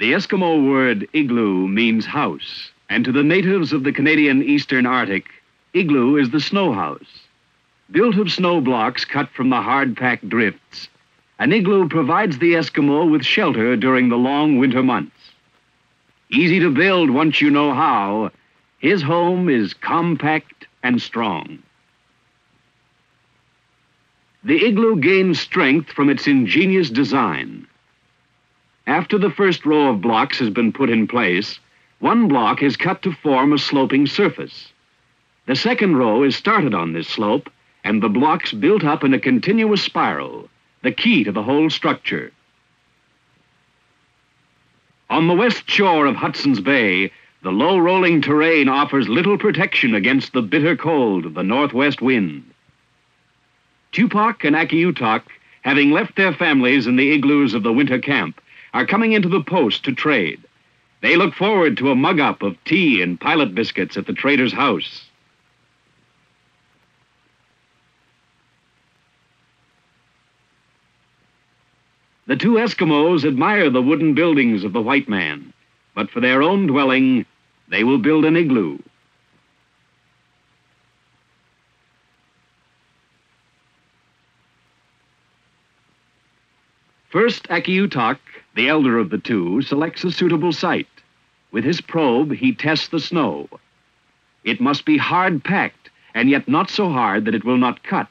The Eskimo word igloo means house, and to the natives of the Canadian Eastern Arctic, igloo is the snow house. Built of snow blocks cut from the hard-packed drifts, an igloo provides the Eskimo with shelter during the long winter months. Easy to build once you know how, his home is compact and strong. The igloo gains strength from its ingenious design. After the first row of blocks has been put in place, one block is cut to form a sloping surface. The second row is started on this slope, and the blocks built up in a continuous spiral, the key to the whole structure. On the west shore of Hudson's Bay, the low-rolling terrain offers little protection against the bitter cold of the northwest wind. Tupac and Akiutok, having left their families in the igloos of the winter camp, are coming into the post to trade. They look forward to a mug-up of tea and pilot biscuits at the trader's house. The two Eskimos admire the wooden buildings of the white man, but for their own dwelling, they will build an igloo. First, Akiutok, the elder of the two, selects a suitable site. With his probe, he tests the snow. It must be hard-packed, and yet not so hard that it will not cut.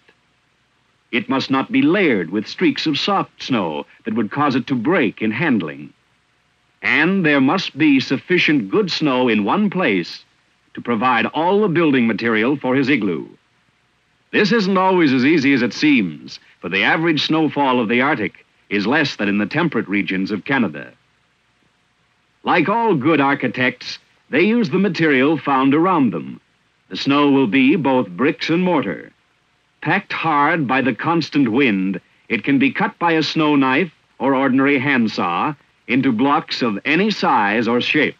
It must not be layered with streaks of soft snow that would cause it to break in handling. And there must be sufficient good snow in one place to provide all the building material for his igloo. This isn't always as easy as it seems, for the average snowfall of the Arctic is less than in the temperate regions of Canada. Like all good architects, they use the material found around them. The snow will be both bricks and mortar. Packed hard by the constant wind, it can be cut by a snow knife or ordinary handsaw into blocks of any size or shape.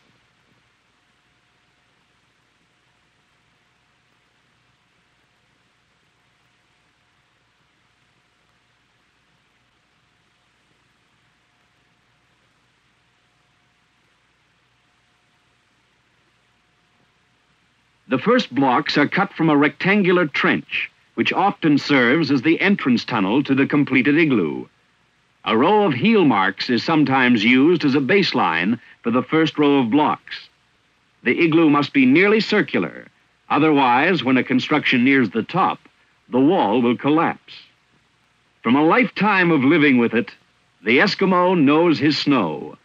The first blocks are cut from a rectangular trench, which often serves as the entrance tunnel to the completed igloo. A row of heel marks is sometimes used as a baseline for the first row of blocks. The igloo must be nearly circular, otherwise, when a construction nears the top, the wall will collapse. From a lifetime of living with it, the Eskimo knows his snow.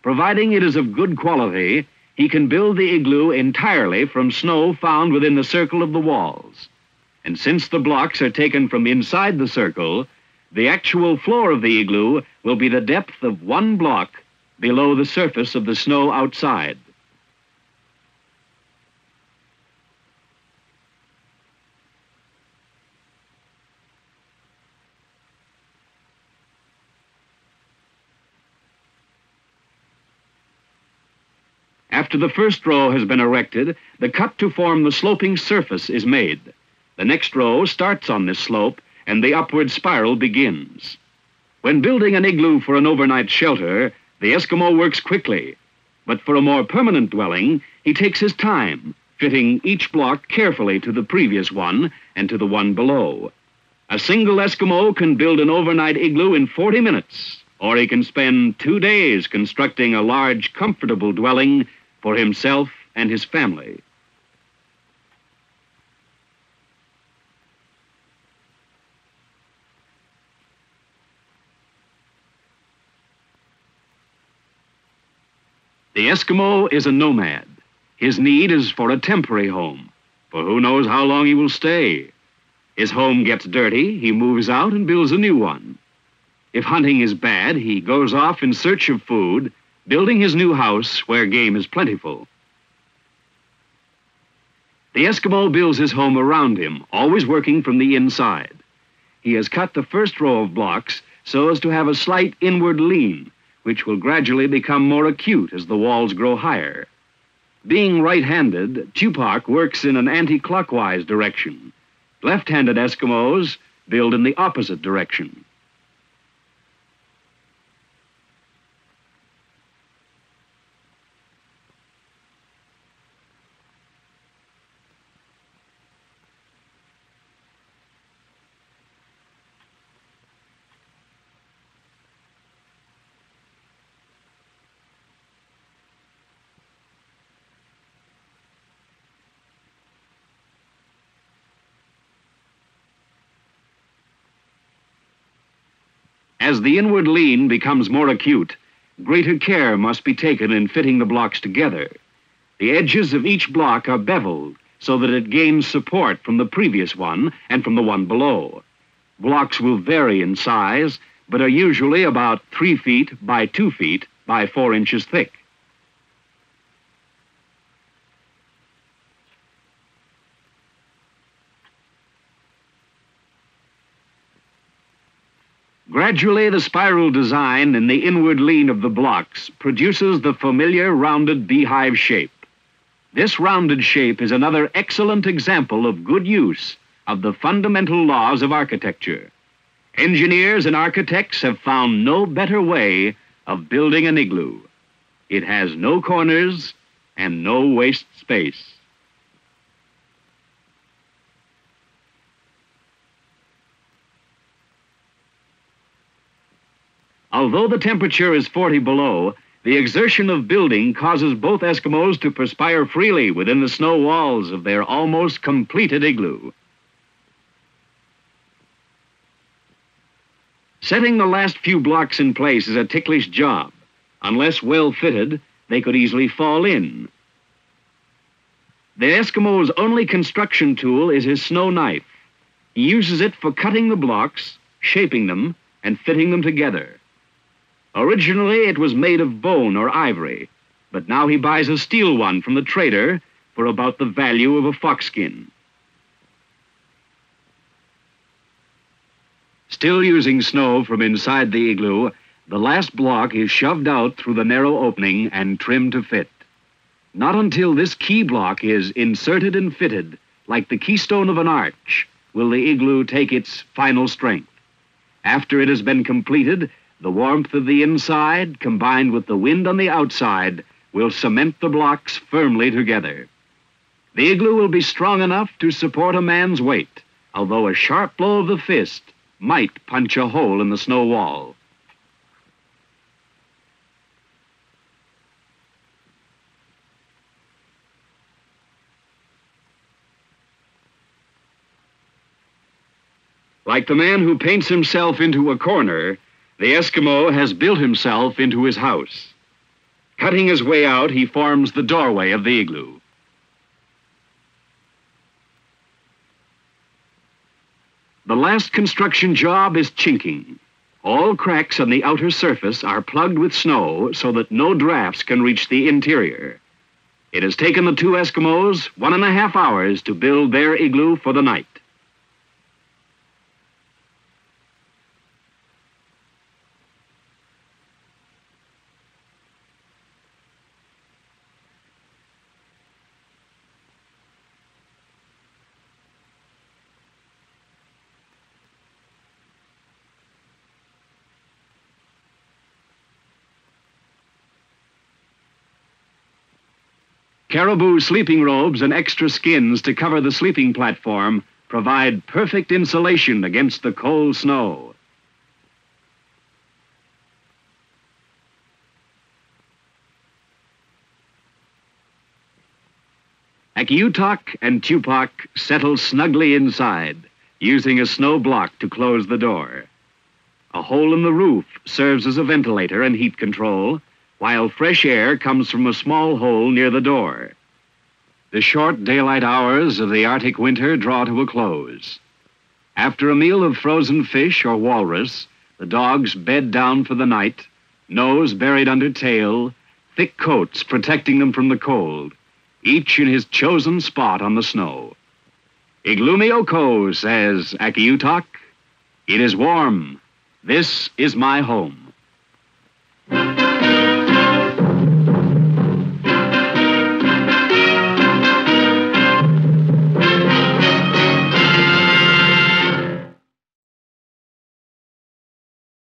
Providing it is of good quality, he can build the igloo entirely from snow found within the circle of the walls. And since the blocks are taken from inside the circle, the actual floor of the igloo will be the depth of one block below the surface of the snow outside. After the first row has been erected, the cut to form the sloping surface is made. The next row starts on this slope, and the upward spiral begins. When building an igloo for an overnight shelter, the Eskimo works quickly. But for a more permanent dwelling, he takes his time, fitting each block carefully to the previous one and to the one below. A single Eskimo can build an overnight igloo in 40 minutes, or he can spend 2 days constructing a large, comfortable dwelling for himself and his family. The Eskimo is a nomad. His need is for a temporary home, for who knows how long he will stay. His home gets dirty, he moves out and builds a new one. If hunting is bad, he goes off in search of food, building his new house where game is plentiful. The Eskimo builds his home around him, always working from the inside. He has cut the first row of blocks so as to have a slight inward lean, which will gradually become more acute as the walls grow higher. Being right-handed, Tupac works in an anti-clockwise direction. Left-handed Eskimos build in the opposite direction. As the inward lean becomes more acute, greater care must be taken in fitting the blocks together. The edges of each block are beveled so that it gains support from the previous one and from the one below. Blocks will vary in size, but are usually about 3 feet by 2 feet by 4 inches thick. Gradually, the spiral design in the inward lean of the blocks produces the familiar rounded beehive shape. This rounded shape is another excellent example of good use of the fundamental laws of architecture. Engineers and architects have found no better way of building an igloo. It has no corners and no waste space. Although the temperature is 40 below, the exertion of building causes both Eskimos to perspire freely within the snow walls of their almost completed igloo. Setting the last few blocks in place is a ticklish job. Unless well fitted, they could easily fall in. The Eskimo's only construction tool is his snow knife. He uses it for cutting the blocks, shaping them, and fitting them together. Originally, it was made of bone or ivory, but now he buys a steel one from the trader for about the value of a foxskin. Still using snow from inside the igloo, the last block is shoved out through the narrow opening and trimmed to fit. Not until this key block is inserted and fitted, like the keystone of an arch, will the igloo take its final strength. After it has been completed, the warmth of the inside, combined with the wind on the outside, will cement the blocks firmly together. The igloo will be strong enough to support a man's weight, although a sharp blow of the fist might punch a hole in the snow wall. Like the man who paints himself into a corner, the Eskimo has built himself into his house. Cutting his way out, he forms the doorway of the igloo. The last construction job is chinking. All cracks on the outer surface are plugged with snow so that no drafts can reach the interior. It has taken the two Eskimos 1.5 hours to build their igloo for the night. Caribou sleeping robes and extra skins to cover the sleeping platform provide perfect insulation against the cold snow. Akiutok and Tupac settle snugly inside, using a snow block to close the door. A hole in the roof serves as a ventilator and heat control, while fresh air comes from a small hole near the door. The short daylight hours of the Arctic winter draw to a close. After a meal of frozen fish or walrus, the dogs bed down for the night, nose buried under tail, thick coats protecting them from the cold, each in his chosen spot on the snow. Iglumioko, says Akiutok, it is warm. This is my home.